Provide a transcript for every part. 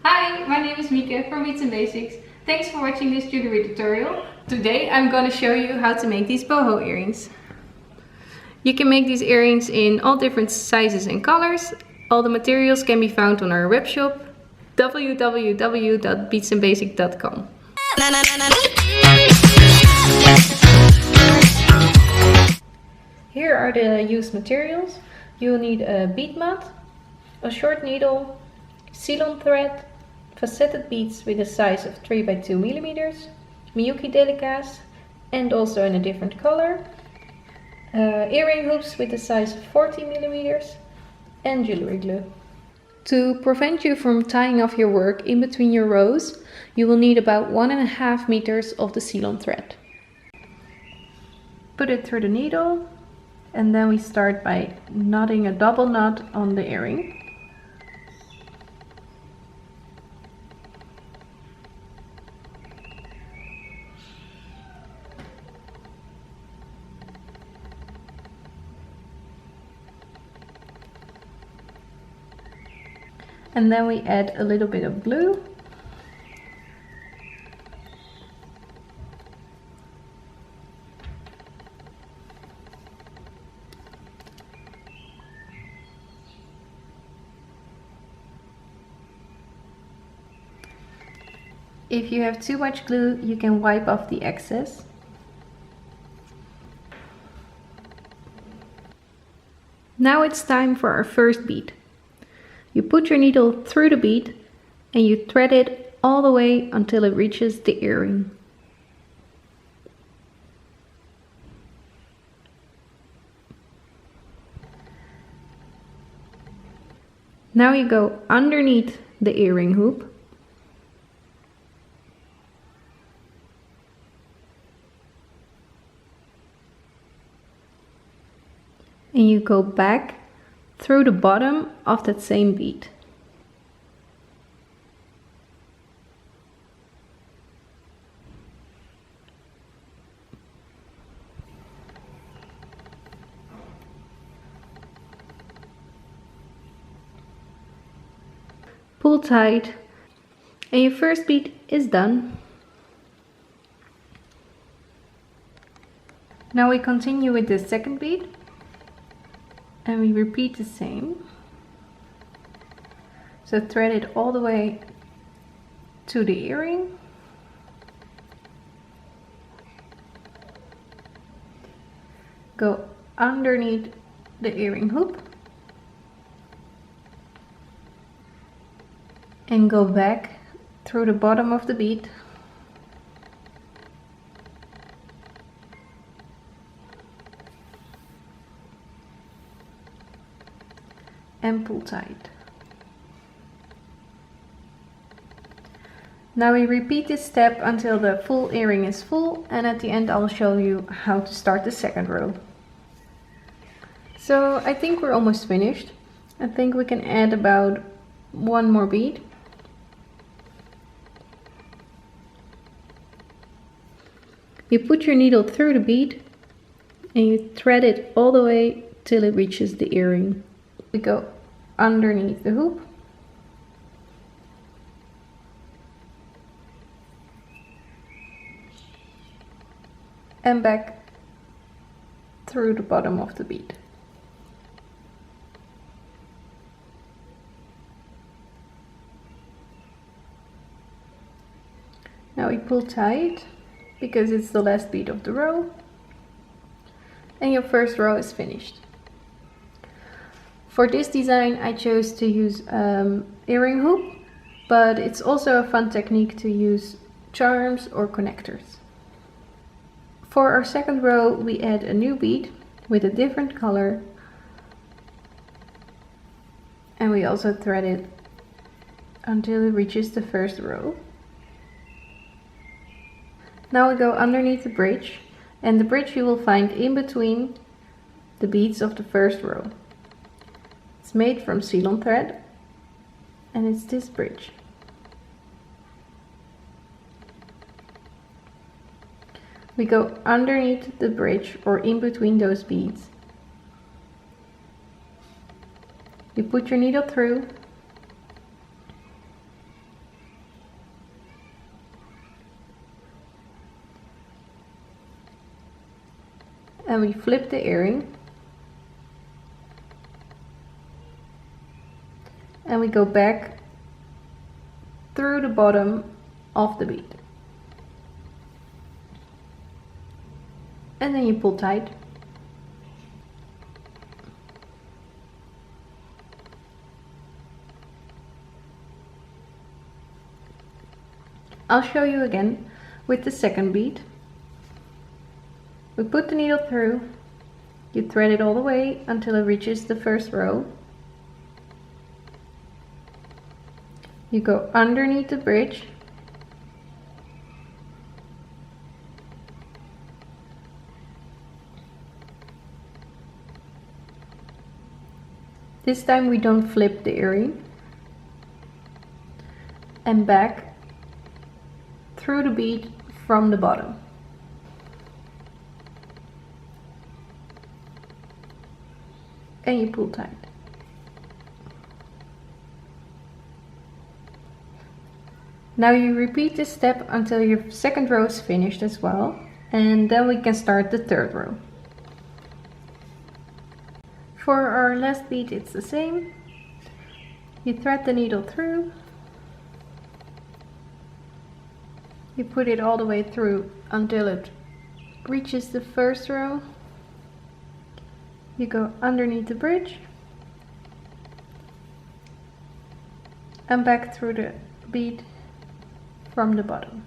Hi, my name is Miyuki from Beads and Basics. Thanks for watching this jewelry tutorial. Today I'm going to show you how to make these boho earrings. You can make these earrings in all different sizes and colors. All the materials can be found on our webshop www.beadsandbasic.com. Here are the used materials. You will need a bead mat, a short needle, Ceylon thread, faceted beads with a size of 3 by 2 millimeters, Miyuki delicas and also in a different color, earring hoops with a size of 40 millimeters and jewelry glue. To prevent you from tying off your work in between your rows, you will need about 1.5 meters of the Ceylon thread. Put it through the needle and then we start by knotting a double knot on the earring. And then we add a little bit of glue. If you have too much glue, you can wipe off the excess. Now it's time for our first bead. You put your needle through the bead and you thread it all the way until it reaches the earring. Now you go underneath the earring hoop and you go back through the bottom of that same bead. Pull tight and your first bead is done. Now we continue with the second bead. And we repeat the same. So thread it all the way to the earring. Go underneath the earring hoop. And go back through the bottom of the bead. And pull tight. Now we repeat this step until the full earring is full, and at the end I'll show you how to start the second row. So I think we're almost finished. I think we can add about one more bead. You put your needle through the bead and you thread it all the way till it reaches the earring. We go underneath the hoop and back through the bottom of the bead. Now we pull tight because it's the last bead of the row and your first row is finished. For this design I chose to use earring hoop, but it's also a fun technique to use charms or connectors. For our second row we add a new bead with a different color and we also thread it until it reaches the first row. Now we go underneath the bridge, and the bridge you will find in between the beads of the first row. It's made from Ceylon thread and it's this bridge. We go underneath the bridge or in between those beads. You put your needle through and we flip the earring and we go back through the bottom of the bead, and then you pull tight. I'll show you again with the second bead. We put the needle through, you thread it all the way until it reaches the first row. You go underneath the bridge, this time we don't flip the earring, and back through the bead from the bottom. And you pull tight. Now you repeat this step until your second row is finished as well, and then we can start the third row. For our last bead it's the same. You thread the needle through, you put it all the way through until it reaches the first row. You go underneath the bridge and back through the bead from the bottom.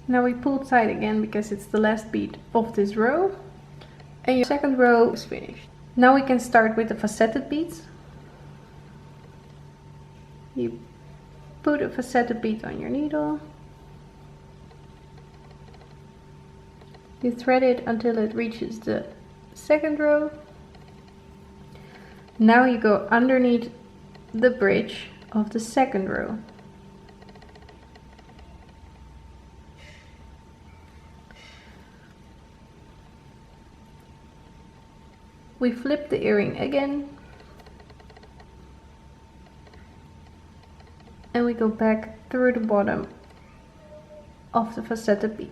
Now we pull tight again because it's the last bead of this row, and your second row is finished. Now we can start with the faceted beads. You put a faceted bead on your needle, you thread it until it reaches the second row. Now you go underneath the bridge of the second row. We flip the earring again, and we go back through the bottom of the faceted bead.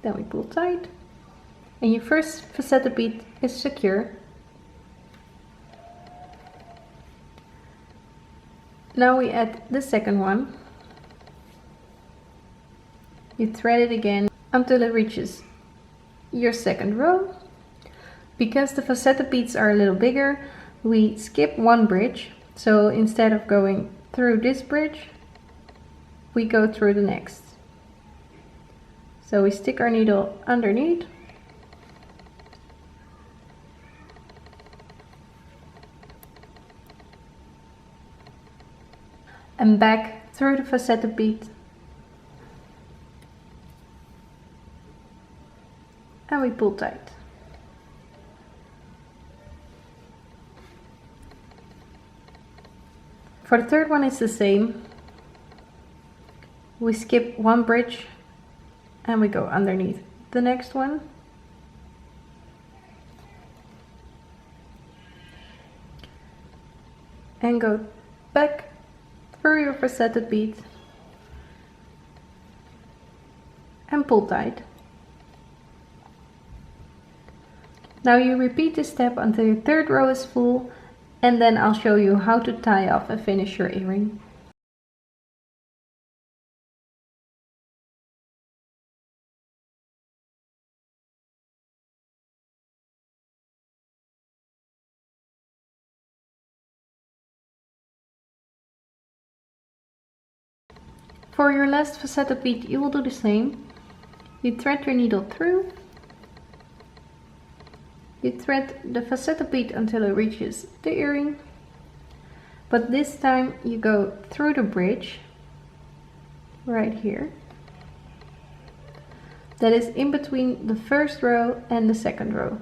Then we pull tight, and your first faceted bead is secure. Now we add the second one. You thread it again until it reaches your second row. Because the faceted beads are a little bigger, we skip one bridge. So instead of going through this bridge, we go through the next. So we stick our needle underneath, and back through the faceted bead, and we pull tight. For the third one it's the same. We skip one bridge and we go underneath the next one. And go back through your faceted bead and pull tight. Now you repeat this step until your third row is full, and then I'll show you how to tie off and finish your earring. For your last faceted bead you will do the same. You thread your needle through, you thread the faceted bead until it reaches the earring, but this time you go through the bridge right here that is in between the first row and the second row.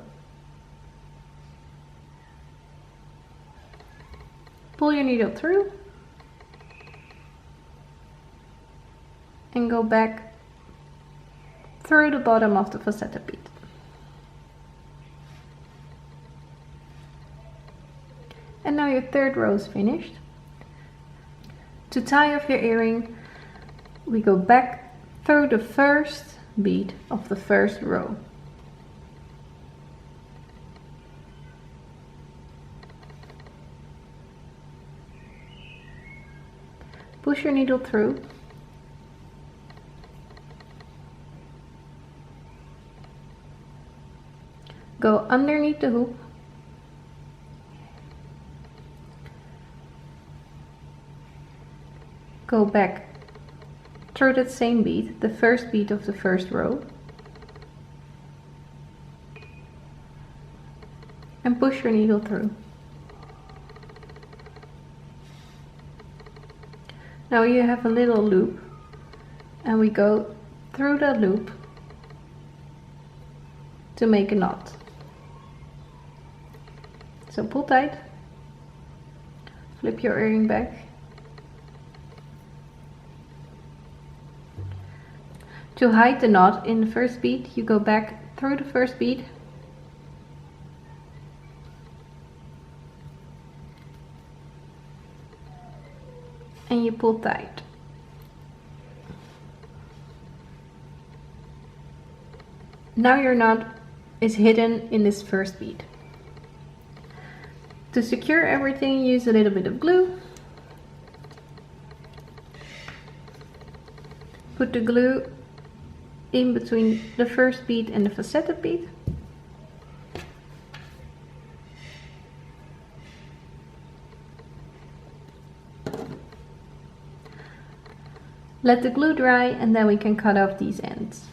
Pull your needle through and go back through the bottom of the faceted bead. your third row is finished. To tie off your earring, we go back through the first bead of the first row. Push your needle through. Go underneath the hoop. Go back through that same bead, the first bead of the first row. And push your needle through. Now you have a little loop and we go through that loop to make a knot. So pull tight, flip your earring back. To hide the knot in the first bead, you go back through the first bead and you pull tight. Now your knot is hidden in this first bead. To secure everything, use a little bit of glue. Put the glue in between the first bead and the faceted bead. Let the glue dry and then we can cut off these ends.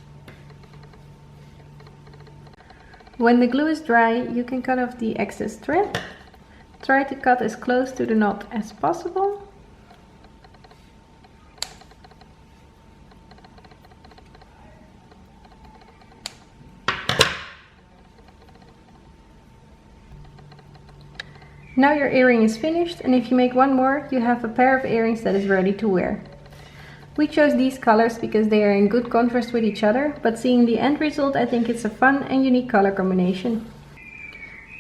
When the glue is dry, you can cut off the excess thread. Try to cut as close to the knot as possible. Now your earring is finished, and if you make one more, you have a pair of earrings that is ready to wear. We chose these colors because they are in good contrast with each other, but seeing the end result, I think it's a fun and unique color combination.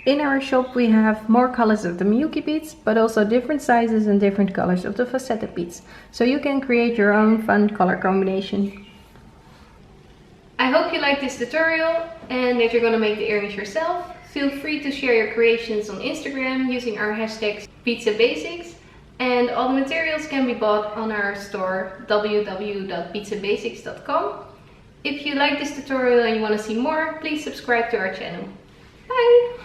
In our shop we have more colors of the Miyuki beads, but also different sizes and different colors of the faceted beads, so you can create your own fun color combination. I hope you liked this tutorial and that you're gonna make the earrings yourself. Feel free to share your creations on Instagram using our hashtags #PizzaBasics, and all the materials can be bought on our store www.pizzabasics.com. If you like this tutorial and you want to see more, please subscribe to our channel. Bye!